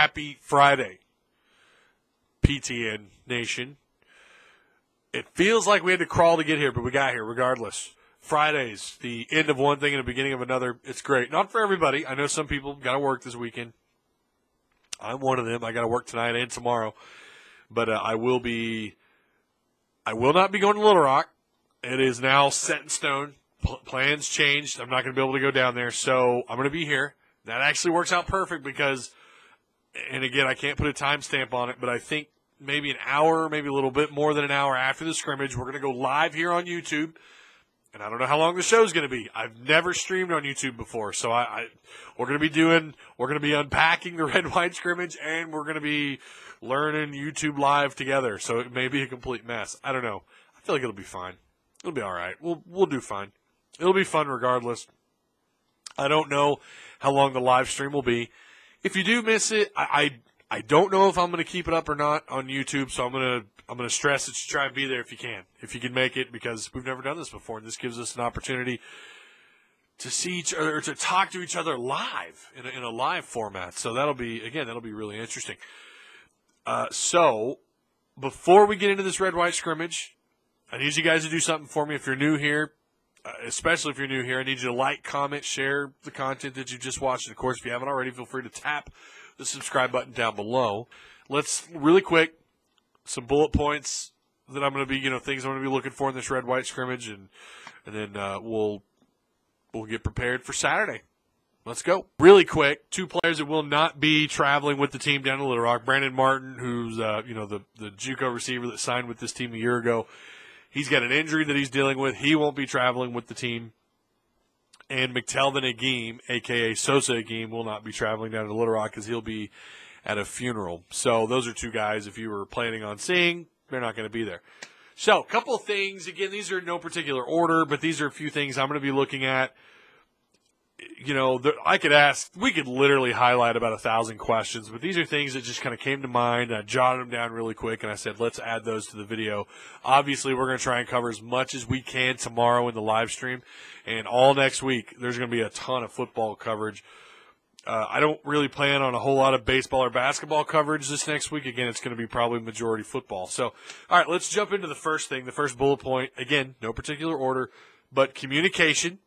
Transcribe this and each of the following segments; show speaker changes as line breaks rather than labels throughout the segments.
happy Friday, PTN Nation. It feels like we had to crawl to get here, but we got here regardless. Fridays, the end of one thing and the beginning of another. It's great. Not for everybody. I know some people got to work this weekend. I'm one of them. I got to work tonight and tomorrow. But I will not be going to Little Rock. It is now set in stone. Plans changed. I'm not going to be able to go down there, so I'm going to be here. That actually works out perfect because, and again, I can't put a timestamp on it, but I think maybe an hour, maybe a little bit more than an hour after the scrimmage, we're going to go live here on YouTube. And I don't know how long the show's going to be. I've never streamed on YouTube before, so we're going to be unpacking the red white scrimmage, and we're going to be learning YouTube live together. So it may be a complete mess. I don't know. I feel like it'll be fine. It'll be all right. We'll do fine. It'll be fun regardless. I don't know how long the live stream will be. If you do miss it, I don't know if I'm going to keep it up or not on YouTube, so I'm going to stress that you try and be there if you can make it, because we've never done this before, and this gives us an opportunity to see each other, or to talk to each other live in a live format. So that'll be really interesting. So before we get into this red-white scrimmage, I need you guys to do something for me. If you're new here, especially if you're new here, I need you to like, comment, share the content that you just watched. And of course, if you haven't already, feel free to tap the subscribe button down below. Let's really quick, some bullet points that I'm going to be, things I'm going to be looking for in this red-white scrimmage, and then we'll get prepared for Saturday. Let's go. Really quick, two players that will not be traveling with the team down to Little Rock. Brandon Martin, who's the JUCO receiver that signed with this team a year ago. He's got an injury that he's dealing with. He won't be traveling with the team. And McTelvin Agim, a.k.a. Sosa Agim, will not be traveling down to Little Rock because he'll be at a funeral. So those are two guys, if you were planning on seeing, they're not going to be there. So a couple of things. Again, these are in no particular order, but these are a few things I'm going to be looking at. We could literally highlight about 1,000 questions, but these are things that just kind of came to mind. I jotted them down really quick, and I said, let's add those to the video. Obviously, we're going to try and cover as much as we can tomorrow in the live stream, and all next week, there's going to be a ton of football coverage. I don't really plan on a whole lot of baseball or basketball coverage this next week. Again, it's going to be probably majority football. So, all right, let's jump into the first thing, the first bullet point. Again, no particular order, but communication.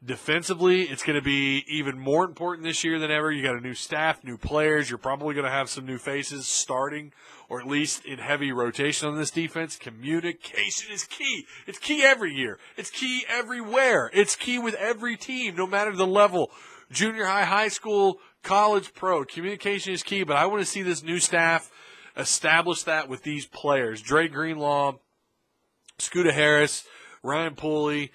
Defensively, it's going to be even more important this year than ever. You got a new staff, new players. You're probably going to have some new faces starting, or at least in heavy rotation on this defense. Communication is key. It's key every year. It's key everywhere. It's key with every team, no matter the level. Junior high, high school, college, pro. Communication is key, but I want to see this new staff establish that with these players. Dre Greenlaw, Scooter Harris, Ryan Pooley,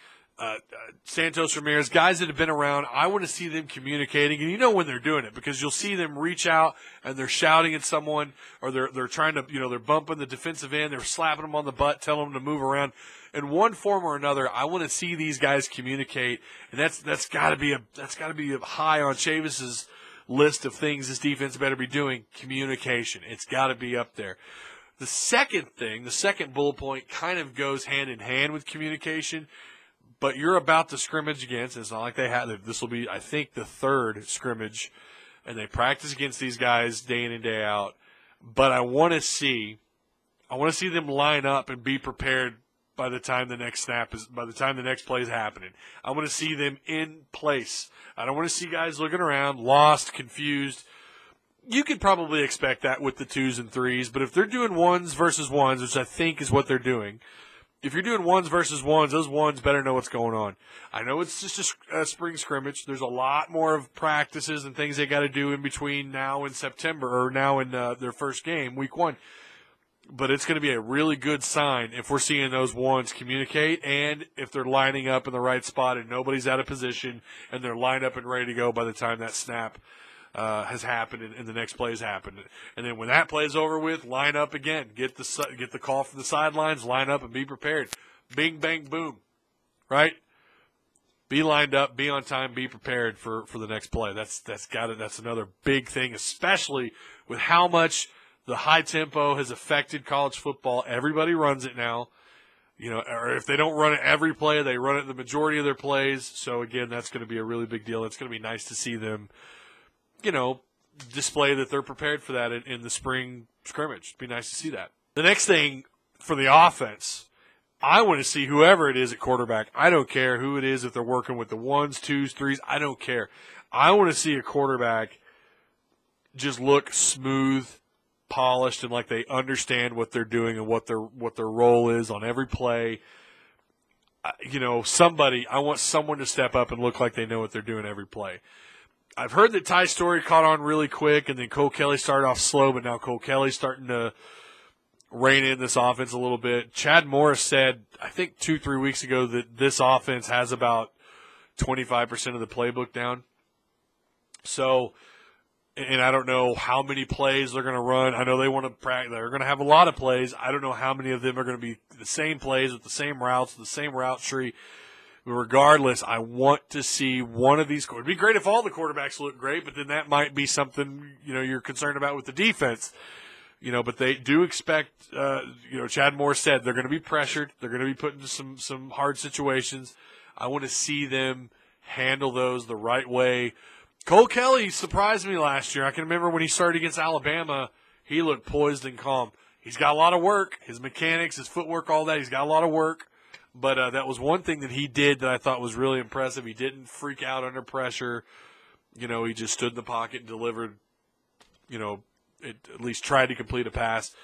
Santos Ramirez, guys that have been around. I want to see them communicating, and when they're doing it, because you'll see them reach out and they're shouting at someone, or they're trying to, they're bumping the defensive end, they're slapping them on the butt, telling them to move around. In one form or another, I want to see these guys communicate, and that's got to be high on Chavis's list of things this defense better be doing. Communication, it's got to be up there. The second bullet point, kind of goes hand in hand with communication. But you're about to scrimmage against. It's not like they have. This will be, I think, the third scrimmage, and they practice against these guys day in and day out. But I want to see them line up and be prepared by the time the next play is happening. I want to see them in place. I don't want to see guys looking around, lost, confused. You could probably expect that with the 2s and 3s, but if they're doing 1s versus 1s, which I think is what they're doing. If you're doing 1s versus 1s, those 1s better know what's going on. I know it's just a spring scrimmage. There's a lot more of practices and things they got to do in between now and September, or now in their first game, week 1. But it's going to be a really good sign if we're seeing those 1s communicate, and if they're lining up in the right spot and nobody's out of position and they're lined up and ready to go by the time that snap has happened and the next play has happened. And then when that play is over with, line up again. Get the call from the sidelines, line up and be prepared. Bing, bang, boom, right? Be lined up, be on time, be prepared for the next play. That's another big thing, especially with how much the high tempo has affected college football. Everybody runs it now. Or if they don't run it every play, they run it the majority of their plays. So, again, that's going to be a really big deal. It's going to be nice to see them, display that they're prepared for that in the spring scrimmage. It'd be nice to see that. The next thing for the offense, I want to see whoever it is at quarterback. I don't care who it is, if they're working with the 1s, 2s, 3s. I don't care. I want to see a quarterback just look smooth, polished, and like they understand what they're doing and what their role is on every play. I want someone to step up and look like they know what they're doing every play. I've heard that Ty Story caught on really quick, and then Cole Kelly started off slow, but now Cole Kelly's starting to rein in this offense a little bit. Chad Morris said, I think 2-3 weeks ago, that this offense has about 25% of the playbook down. So, and I don't know how many plays they're going to run. I know they want to practice. They're going to have a lot of plays. I don't know how many of them are going to be the same plays with the same routes, the same route tree. Regardless, I want to see one of these. It'd be great if all the quarterbacks look great, but then that might be something you're concerned about with the defense. But they do expect. Chad Moore said they're going to be pressured. They're going to be put into some hard situations. I want to see them handle those the right way. Cole Kelly surprised me last year. I can remember when he started against Alabama, he looked poised and calm. He's got a lot of work. His mechanics, his footwork, all that. He's got a lot of work. But that was one thing that he did that I thought was really impressive. He didn't freak out under pressure. He just stood in the pocket and delivered, at least tried to complete a pass.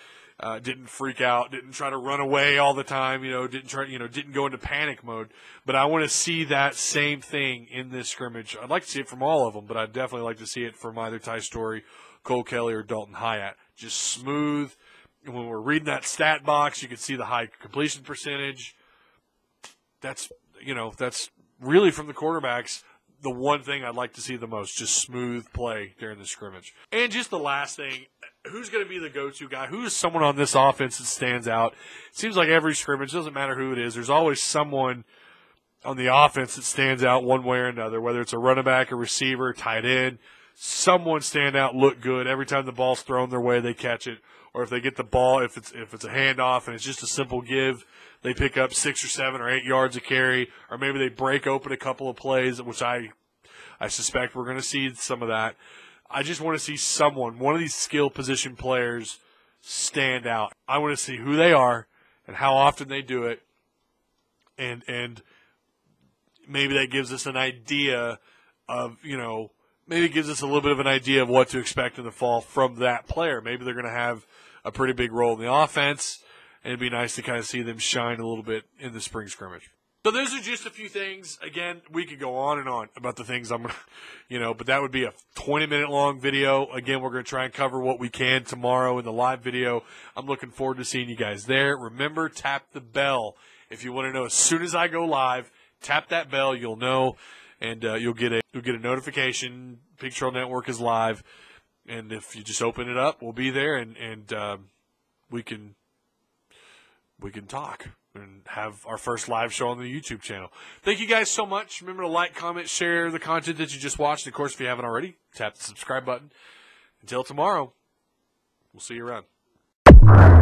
Didn't freak out, didn't try to run away all the time, didn't go into panic mode. But I want to see that same thing in this scrimmage. I'd like to see it from all of them, but I'd definitely like to see it from either Ty Story, Cole Kelly, or Dalton Hyatt. Just smooth. And when we're reading that stat box, you can see the high completion percentage. That's really from the quarterbacks the one thing I'd like to see the most, just smooth play during the scrimmage. And just the last thing, who's going to be the go-to guy? Who is someone on this offense that stands out? It seems like every scrimmage, doesn't matter who it is, there's always someone on the offense that stands out one way or another, whether it's a running back, a receiver, tight end. Someone stand out, look good. Every time the ball's thrown their way, they catch it. Or if they get the ball, if it's a handoff and it's just a simple give, they pick up 6 or 7 or 8 yards of carry, or maybe they break open a couple of plays, which I suspect we're going to see some of that. I just want to see one of these skill position players stand out. I want to see who they are and how often they do it, and maybe that gives us an idea of, maybe it gives us a little bit of an idea of what to expect in the fall from that player. Maybe they're going to have a pretty big role in the offense, and it'd be nice to kind of see them shine a little bit in the spring scrimmage. So those are just a few things. Again, we could go on and on about the things but that would be a 20-minute long video. Again, we're going to try and cover what we can tomorrow in the live video. I'm looking forward to seeing you guys there. Remember, tap the bell. If you want to know as soon as I go live, tap that bell, you'll know, and you'll get a notification. Pig Trail Network is live, and if you just open it up, we'll be there, and we can talk and have our first live show on the YouTube channel. Thank you guys so much. Remember to like, comment, share the content that you just watched. And of course, if you haven't already, tap the subscribe button. Until tomorrow, we'll see you around.